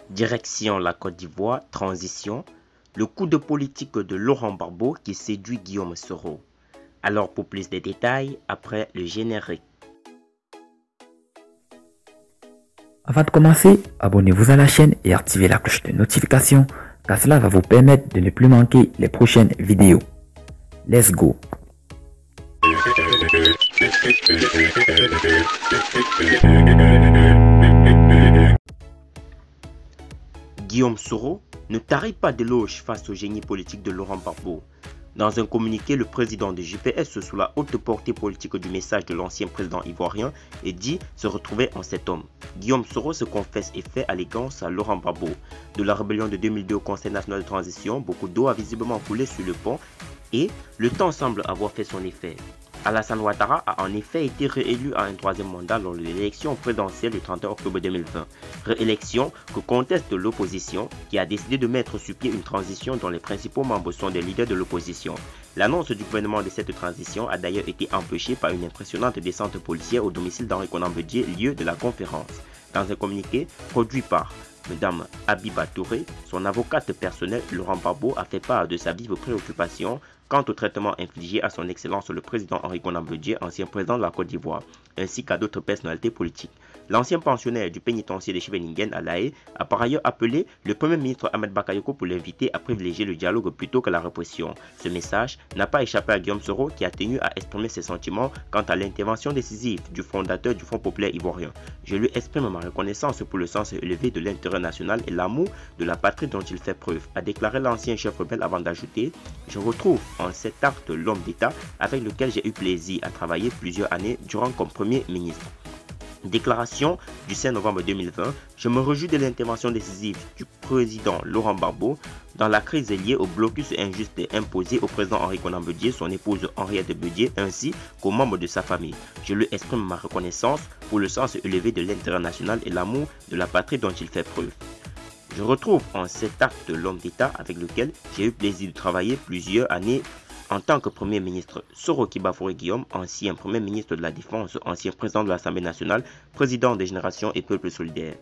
Direction la Côte d'Ivoire, transition, le coup de politique de Laurent Gbagbo qui séduit Guillaume Soro. Alors pour plus de détails, après le générique. Avant de commencer, abonnez-vous à la chaîne et activez la cloche de notification car cela va vous permettre de ne plus manquer les prochaines vidéos. Let's go! Guillaume Soro ne tarit pas d'éloges face au génie politique de Laurent Gbagbo. Dans un communiqué, le président de JPS, sous la haute portée politique du message de l'ancien président ivoirien, est dit se retrouver en cet homme. Guillaume Soro se confesse et fait allégeance à Laurent Gbagbo. De la rébellion de 2002 au Conseil national de transition, beaucoup d'eau a visiblement coulé sur le pont et le temps semble avoir fait son effet. Alassane Ouattara a en effet été réélu à un troisième mandat lors de l'élection présidentielle du 31 octobre 2020. Réélection que conteste l'opposition qui a décidé de mettre sur pied une transition dont les principaux membres sont des leaders de l'opposition. L'annonce du gouvernement de cette transition a d'ailleurs été empêchée par une impressionnante descente policière au domicile d'Henri Konan Bédié, lieu de la conférence. Dans un communiqué produit par Mme Habiba Touré, son avocate personnelle Laurent Gbagbo a fait part de sa vive préoccupation quant au traitement infligé à son excellence le président Henri Konan Bédié, ancien président de la Côte d'Ivoire, ainsi qu'à d'autres personnalités politiques. L'ancien pensionnaire du pénitencier de Scheveningen à La Haye a par ailleurs appelé le Premier ministre Ahmed Bakayoko pour l'inviter à privilégier le dialogue plutôt que la répression. Ce message n'a pas échappé à Guillaume Soro qui a tenu à exprimer ses sentiments quant à l'intervention décisive du fondateur du Front populaire ivoirien. Je lui exprime ma reconnaissance pour le sens élevé de l'intérêt national et l'amour de la patrie dont il fait preuve, a déclaré l'ancien chef rebelle avant d'ajouter « Je retrouve en cet acte l'homme d'État avec lequel j'ai eu plaisir à travailler plusieurs années durant comme Premier ministre ». Déclaration du 5 novembre 2020, je me réjouis de l'intervention décisive du président Laurent Gbagbo dans la crise liée au blocus injuste imposé au président Henri Konan Bédié, son épouse Henriette Bédié ainsi qu'aux membres de sa famille. Je lui exprime ma reconnaissance pour le sens élevé de l'intérêt national et l'amour de la patrie dont il fait preuve. Je retrouve en cet acte l'homme d'État avec lequel j'ai eu plaisir de travailler plusieurs années en tant que Premier ministre. Soro Kibafouré Guillaume, ancien Premier ministre de la Défense, ancien président de l'Assemblée nationale, président des Générations et Peuples solidaires.